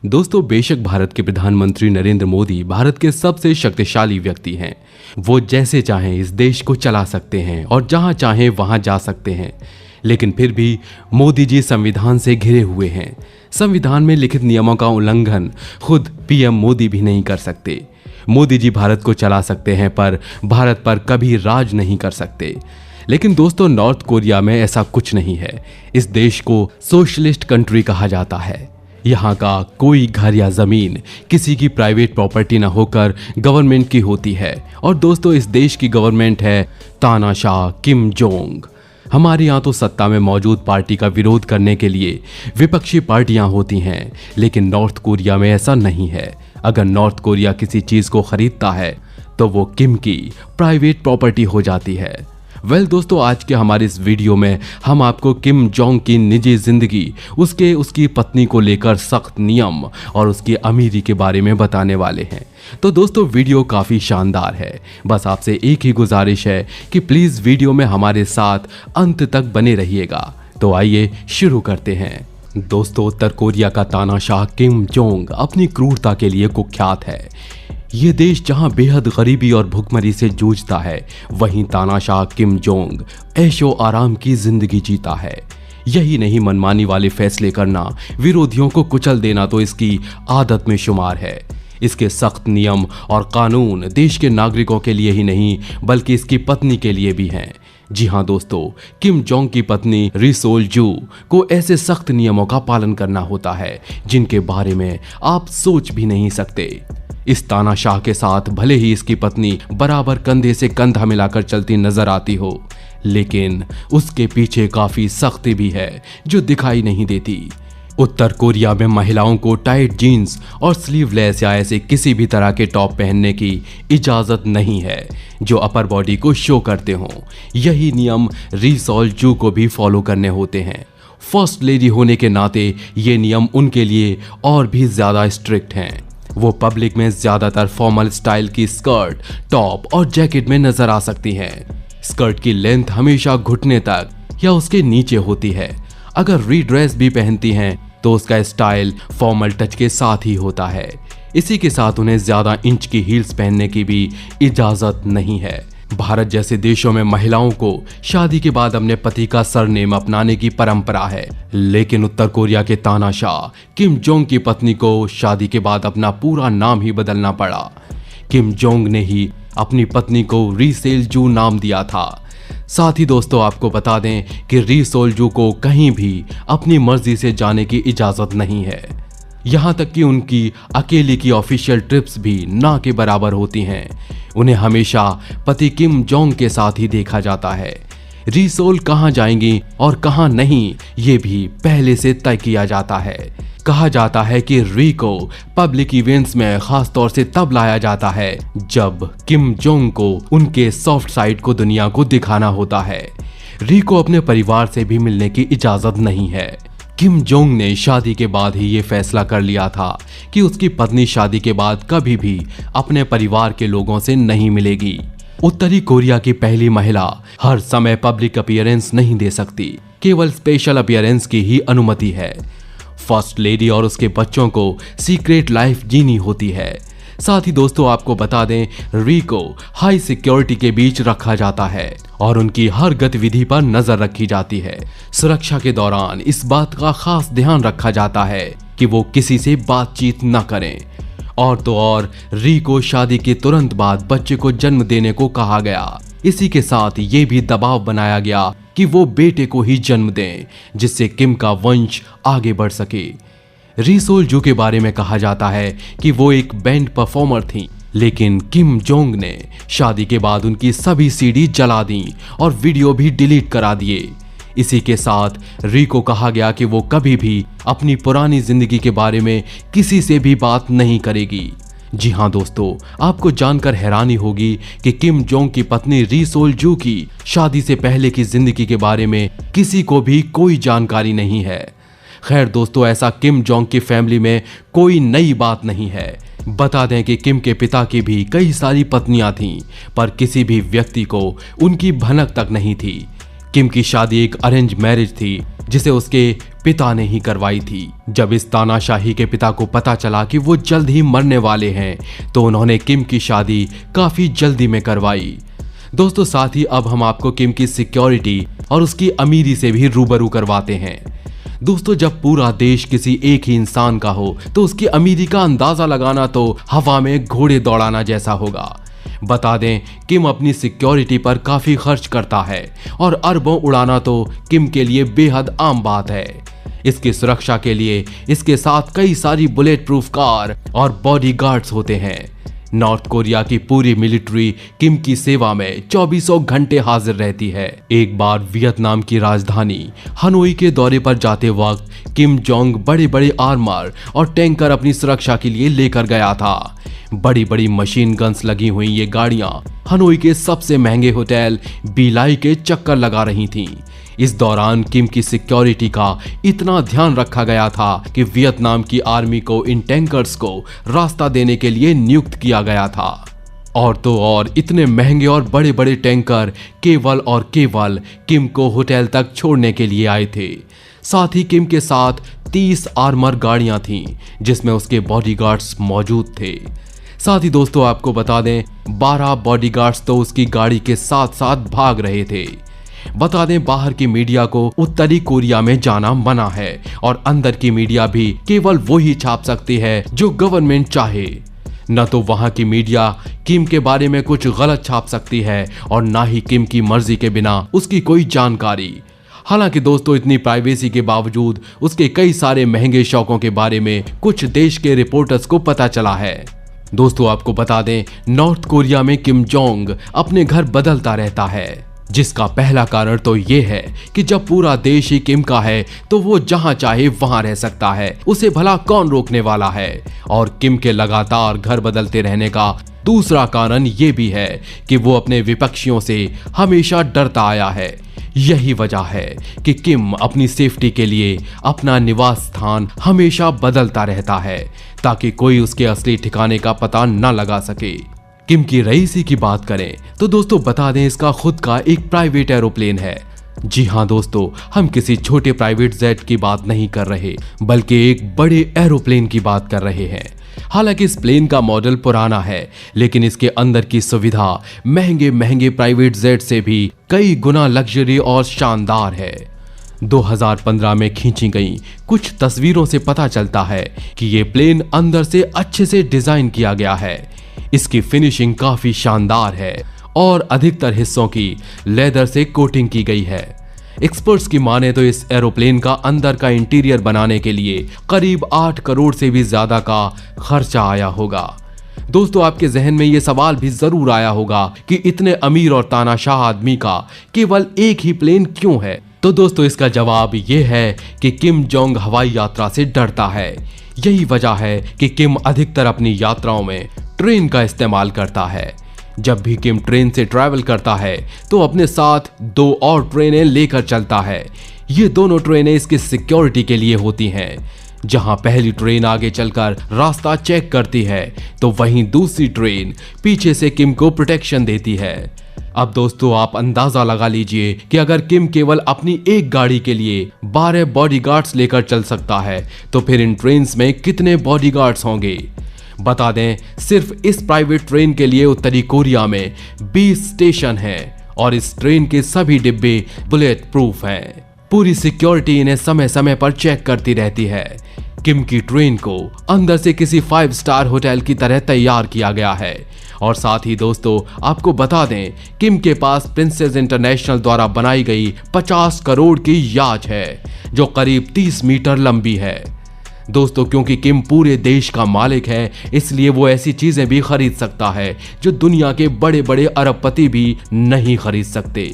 दोस्तों, बेशक भारत के प्रधानमंत्री नरेंद्र मोदी भारत के सबसे शक्तिशाली व्यक्ति हैं। वो जैसे चाहें इस देश को चला सकते हैं और जहां चाहें वहां जा सकते हैं, लेकिन फिर भी मोदी जी संविधान से घिरे हुए हैं। संविधान में लिखित नियमों का उल्लंघन खुद पीएम मोदी भी नहीं कर सकते। मोदी जी भारत को चला सकते हैं पर भारत पर कभी राज नहीं कर सकते। लेकिन दोस्तों, नॉर्थ कोरिया में ऐसा कुछ नहीं है। इस देश को सोशलिस्ट कंट्री कहा जाता है। यहाँ का कोई घर या जमीन किसी की प्राइवेट प्रॉपर्टी न होकर गवर्नमेंट की होती है। और दोस्तों, इस देश की गवर्नमेंट है तानाशाह किम जोंग। हमारे यहाँ तो सत्ता में मौजूद पार्टी का विरोध करने के लिए विपक्षी पार्टियां होती हैं, लेकिन नॉर्थ कोरिया में ऐसा नहीं है। अगर नॉर्थ कोरिया किसी चीज को खरीदता है तो वो किम की प्राइवेट प्रॉपर्टी हो जाती है। दोस्तों, आज के हमारे इस वीडियो में हम आपको किम जोंग की निजी जिंदगी, उसकी पत्नी को लेकर सख्त नियम और उसकी अमीरी के बारे में बताने वाले हैं। तो दोस्तों, वीडियो काफी शानदार है। बस आपसे एक ही गुजारिश है कि प्लीज वीडियो में हमारे साथ अंत तक बने रहिएगा। तो आइए शुरू करते हैं। दोस्तों, उत्तर कोरिया का तानाशाह किम जोंग अपनी क्रूरता के लिए कुख्यात है। ये देश जहां बेहद गरीबी और भुखमरी से जूझता है, वहीं तानाशाह किम जोंग ऐशो आराम की जिंदगी जीता है। यही नहीं, मनमानी वाले फैसले करना, विरोधियों को कुचल देना तो इसकी आदत में शुमार है। इसके सख्त नियम और कानून देश के नागरिकों के लिए ही नहीं बल्कि इसकी पत्नी के लिए भी हैं। जी हाँ दोस्तों, किम जोंग की पत्नी री सोल जू को ऐसे सख्त नियमों का पालन करना होता है जिनके बारे में आप सोच भी नहीं सकते। इस तानाशाह के साथ भले ही इसकी पत्नी बराबर कंधे से कंधा मिलाकर चलती नजर आती हो, लेकिन उसके पीछे काफी सख्ती भी है जो दिखाई नहीं देती। उत्तर कोरिया में महिलाओं को टाइट जीन्स और स्लीवलेस या ऐसे किसी भी तरह के टॉप पहनने की इजाजत नहीं है जो अपर बॉडी को शो करते हों। यही नियम री सोल जू को भी फॉलो करने होते हैं। फर्स्ट लेडी होने के नाते ये नियम उनके लिए और भी ज्यादा स्ट्रिक्ट हैं। वो पब्लिक में ज्यादातर फॉर्मल स्टाइल की स्कर्ट, टॉप और जैकेट में नजर आ सकती हैं। स्कर्ट की लेंथ हमेशा घुटने तक या उसके नीचे होती है। अगर रीड्रेस भी पहनती हैं तो उसका स्टाइल फॉर्मल टच के साथ ही होता है। इसी के साथ उन्हें ज्यादा इंच की हील्स पहनने की भी इजाजत नहीं है। भारत जैसे देशों में महिलाओं को शादी के बाद अपने पति का सरनेम अपनाने की परंपरा है, लेकिन उत्तर कोरिया के तानाशाह किम जोंग की पत्नी को शादी के बाद अपना पूरा नाम ही बदलना पड़ा। किम जोंग ने ही अपनी पत्नी को री सोल जू नाम दिया था। साथ ही दोस्तों, आपको बता दें कि री सोल जू को कहीं भी अपनी मर्जी से जाने की इजाजत नहीं है। यहाँ तक कि उनकी अकेले की ऑफिशियल ट्रिप्स भी ना के बराबर होती हैं। उन्हें हमेशा पति किम जोंग के साथ ही देखा जाता है। री सोल कहाँ जाएंगी और कहाँ नहीं, ये भी पहले से तय किया जाता है। कहा जाता है कि री को पब्लिक इवेंट्स में खास तौर से तब लाया जाता है जब किम जोंग को उनके सॉफ्ट साइड को दुनिया को दिखाना होता है। री को अपने परिवार से भी मिलने की इजाजत नहीं है। किम जोंग ने शादी के बाद ही ये फैसला कर लिया था कि उसकी पत्नी शादी के बाद कभी भी अपने परिवार के लोगों से नहीं मिलेगी। उत्तरी कोरिया की पहली महिला हर समय पब्लिक अपीयरेंस नहीं दे सकती, केवल स्पेशल अपीयरेंस की ही अनुमति है। फर्स्ट लेडी और उसके बच्चों को सीक्रेट लाइफ जीनी होती है। साथ ही दोस्तों, आपको बता दें, री को हाई सिक्योरिटी के बीच रखा जाता है और उनकी हर गतिविधि पर नजर रखी जाती है। सुरक्षा के दौरान इस बात का खास ध्यान रखा जाता है कि वो किसी से बातचीत न करें। और तो और, री को शादी के तुरंत बाद बच्चे को जन्म देने को कहा गया। इसी के साथ ये भी दबाव बनाया गया कि वो बेटे को ही जन्म दें, जिससे किम का वंश आगे बढ़ सके। री सोल जू के बारे में कहा जाता है कि वो एक बैंड परफॉर्मर थी, लेकिन किम जोंग ने शादी के बाद उनकी सभी सीडी जला दी और वीडियो भी डिलीट करा दिए। इसी के साथ री को कहा गया कि वो कभी भी अपनी पुरानी जिंदगी के बारे में किसी से भी बात नहीं करेगी। जी हाँ दोस्तों, आपको जानकर हैरानी होगी कि किम जोंग की पत्नी री सोल जू की शादी से पहले की जिंदगी के बारे में किसी को भी कोई जानकारी नहीं है। खैर दोस्तों, ऐसा किम जोंग की फैमिली में कोई नई बात नहीं है। बता दें कि किम के पिता की भी कई सारी पत्नियां थीं, पर किसी भी व्यक्ति को उनकी भनक तक नहीं थी। किम की शादी एक अरेंज मैरिज थी जिसे उसके पिता ने ही करवाई थी। जब इस तानाशाही के पिता को पता चला कि वो जल्द ही मरने वाले हैं तो उन्होंने किम की शादी काफी जल्दी में करवाई। दोस्तों साथ ही अब हम आपको किम की सिक्योरिटी और उसकी अमीरी से भी रूबरू करवाते हैं। दोस्तों जब पूरा देश किसी एक ही इंसान का हो तो उसकी अमीरी का अंदाजा लगाना तो हवा में घोड़े दौड़ाना जैसा होगा। बता दें किम अपनी सिक्योरिटी पर काफी खर्च करता है और अरबों उड़ाना तो किम के लिए बेहद आम बात है। इसकी सुरक्षा के लिए इसके साथ कई सारी बुलेट प्रूफ कार और बॉडीगार्ड्स होते हैं। नॉर्थ कोरिया की पूरी मिलिट्री किम की सेवा में 24 घंटे हाजिर रहती है। एक बार वियतनाम की राजधानी हनोई के दौरे पर जाते वक्त किम जोंग बड़े बड़े आर्मर और टैंकर अपनी सुरक्षा के लिए लेकर गया था। बड़ी बड़ी मशीन गन्स लगी हुई ये गाड़ियां हनोई के सबसे महंगे होटल बीलाई के चक्कर लगा रही थीं। इस दौरान किम की सिक्योरिटी का इतना ध्यान रखा गया था कि वियतनाम की आर्मी को इन टैंकर्स को रास्ता देने के लिए नियुक्त किया गया था। और तो और इतने महंगे और बड़े बड़े टैंकर केवल और केवल किम को होटल तक छोड़ने के लिए आए थे। साथ ही किम के साथ 30 आर्मर गाड़ियां थीं जिसमें उसके बॉडीगार्ड्स मौजूद थे। साथ ही दोस्तों आपको बता दें 12 बॉडीगार्ड्स तो उसकी गाड़ी के साथ साथ भाग रहे थे। बता दें बाहर की मीडिया को उत्तरी कोरिया में जाना मना है और अंदर की मीडिया भी केवल वो ही छाप सकती है जो गवर्नमेंट चाहे। न तो वहां की मीडिया किम के बारे में कुछ गलत छाप सकती है और ना ही किम की मर्जी के बिना उसकी कोई जानकारी। हालांकि दोस्तों इतनी प्राइवेसी के बावजूद उसके कई सारे महंगे शौकों के बारे में कुछ देश के रिपोर्टर्स को पता चला है। दोस्तों आपको बता दें नॉर्थ कोरिया में किम जोंग अपने घर बदलता रहता है, जिसका पहला कारण तो ये है कि जब पूरा देश ही किम का है तो वो जहां चाहे वहां रह सकता है, उसे भला कौन रोकने वाला है। और किम के लगातार घर बदलते रहने का दूसरा कारण ये भी है कि वो अपने विपक्षियों से हमेशा डरता आया है। यही वजह है कि किम अपनी सेफ्टी के लिए अपना निवास स्थान हमेशा बदलता रहता है ताकि कोई उसके असली ठिकाने का पता न लगा सके। किम की रईसी की बात करें तो दोस्तों बता दें इसका खुद का एक प्राइवेट एरोप्लेन है। जी हाँ दोस्तों, हम किसी छोटे प्राइवेट जेट की बात नहीं कर रहे बल्कि एक बड़े एरोप्लेन की बात कर रहे हैं। हालांकि इस प्लेन का मॉडल पुराना है लेकिन इसके अंदर की सुविधा महंगे महंगे प्राइवेट जेट से भी कई गुना लग्जरी और शानदार है। 2015 में खींची गई कुछ तस्वीरों से पता चलता है कि ये प्लेन अंदर से अच्छे से डिजाइन किया गया है। इसकी फिनिशिंग काफी शानदार है और अधिकतर हिस्सों की लेदर से कोटिंग की गई है। एक्सपर्ट्स की माने तो इस एरोप्लेन का अंदर का इंटीरियर बनाने के लिए करीब 8 करोड़ से भी ज्यादा का खर्चा आया होगा। दोस्तों आपके जहन में ये सवाल भी जरूर आया होगा कि इतने अमीर और तानाशाह आदमी का केवल एक ही प्लेन क्यों है। तो दोस्तों इसका जवाब ये है कि किम जोंग हवाई यात्रा से डरता है। यही वजह है कि किम अधिकतर अपनी यात्राओं में ट्रेन का इस्तेमाल करता है। जब भी किम ट्रेन से ट्रैवल करता है तो अपने साथ 2 और ट्रेनें लेकर चलता है। ये दोनों ट्रेनें इसकी सिक्योरिटी के लिए होती हैं। जहां पहली ट्रेन आगे चलकर रास्ता चेक करती है तो वहीं दूसरी ट्रेन पीछे से किम को प्रोटेक्शन देती है। अब दोस्तों आप अंदाजा लगा लीजिए कि अगर किम केवल अपनी एक गाड़ी के लिए 12 बॉडीगार्ड्स लेकर चल सकता है तो फिर इन ट्रेन्स में कितने बॉडीगार्ड्स होंगे। बता दें सिर्फ इस प्राइवेट ट्रेन के लिए उत्तरी कोरिया में 20 स्टेशन हैं और इस ट्रेन के सभी डिब्बे बुलेट प्रूफ हैं। पूरी सिक्योरिटी इन्हें समय समय पर चेक करती रहती है। किम की ट्रेन को अंदर से किसी 5 स्टार होटल की तरह तैयार किया गया है। और साथ ही दोस्तों आपको बता दें किम के पास प्रिंसेस इंटरनेशनल द्वारा बनाई गई 50 करोड़ की याच है जो करीब 30 मीटर लंबी है। दोस्तों क्योंकि किम पूरे देश का मालिक है इसलिए वो ऐसी चीजें भी खरीद सकता है जो दुनिया के बड़े बड़े अरबपति भी नहीं खरीद सकते।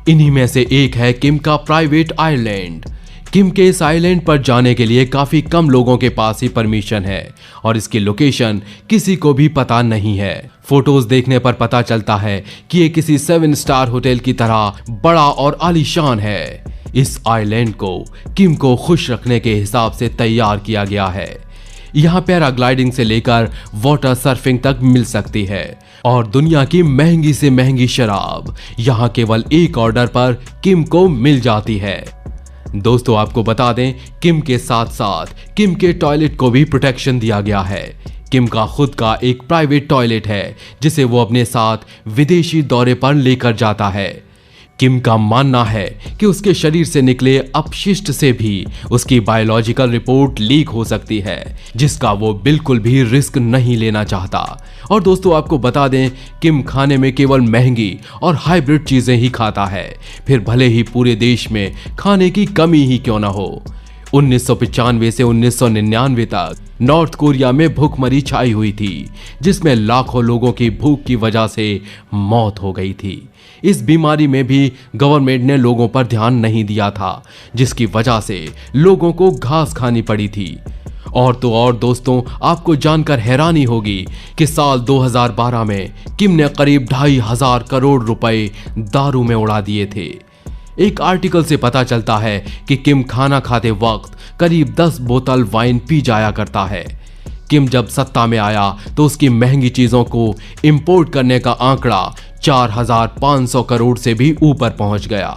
इन्हीं में से एक है किम का प्राइवेट आइलैंड। किम के इस आइलैंड पर जाने के लिए काफी कम लोगों के पास ही परमिशन है और इसकी लोकेशन किसी को भी पता नहीं है। फोटोज देखने पर पता चलता है कि ये किसी 7 स्टार होटल की तरह बड़ा और आलीशान है। इस आइलैंड को किम को खुश रखने के हिसाब से तैयार किया गया है। यहाँ पैराग्लाइडिंग से लेकर वाटर सर्फिंग तक मिल सकती है और दुनिया की महंगी से महंगी शराब यहाँ केवल एक ऑर्डर पर किम को मिल जाती है। दोस्तों आपको बता दें, किम के साथ साथ किम के टॉयलेट को भी प्रोटेक्शन दिया गया है। किम का खुद का एक प्राइवेट टॉयलेट है जिसे वो अपने साथ विदेशी दौरे पर लेकर जाता है। किम का मानना है कि उसके शरीर से निकले अपशिष्ट से भी उसकी बायोलॉजिकल रिपोर्ट लीक हो सकती है, जिसका वो बिल्कुल भी रिस्क नहीं लेना चाहता। और दोस्तों आपको बता दें, किम खाने में केवल महंगी और हाइब्रिड चीजें ही खाता है, फिर भले ही पूरे देश में खाने की कमी ही क्यों ना हो। 1995 से 1999 तक नॉर्थ कोरिया में भूखमरी छाई हुई थी, जिसमें लाखों लोगों की भूख की वजह से मौत हो गई थी। इस बीमारी में भी गवर्नमेंट ने लोगों पर ध्यान नहीं दिया था, जिसकी वजह से लोगों को घास खानी पड़ी थी। और तो और दोस्तों, आपको जानकर हैरानी होगी कि साल 2012 में किम ने करीब 2,500 करोड़ रुपए दारू में उड़ा दिए थे। एक आर्टिकल से पता चलता है कि किम खाना खाते वक्त करीब 10 बोतल वाइन पी जाया करता है। किम जब सत्ता में आया तो उसकी महंगी चीजों को इंपोर्ट करने का आंकड़ा 4,500 करोड़ से भी ऊपर पहुंच गया।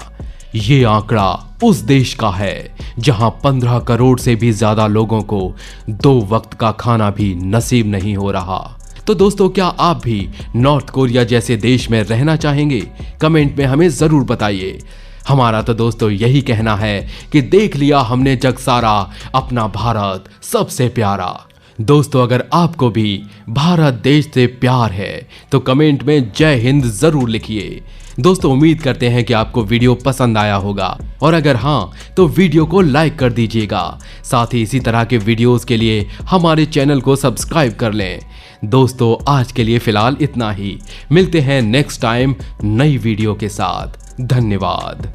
ये आंकड़ा उस देश का है जहां 15 करोड़ से भी ज्यादा लोगों को 2 वक्त का खाना भी नसीब नहीं हो रहा। तो दोस्तों, क्या आप भी नॉर्थ कोरिया जैसे देश में रहना चाहेंगे? कमेंट में हमें जरूर बताइए। हमारा तो दोस्तों यही कहना है कि देख लिया हमने जग सारा, अपना भारत सबसे प्यारा। दोस्तों, अगर आपको भी भारत देश से प्यार है तो कमेंट में जय हिंद जरूर लिखिए। दोस्तों, उम्मीद करते हैं कि आपको वीडियो पसंद आया होगा, और अगर हाँ तो वीडियो को लाइक कर दीजिएगा। साथ ही इसी तरह के वीडियोस के लिए हमारे चैनल को सब्सक्राइब कर लें। दोस्तों, आज के लिए फिलहाल इतना ही। मिलते हैं नेक्स्ट टाइम नई वीडियो के साथ। धन्यवाद।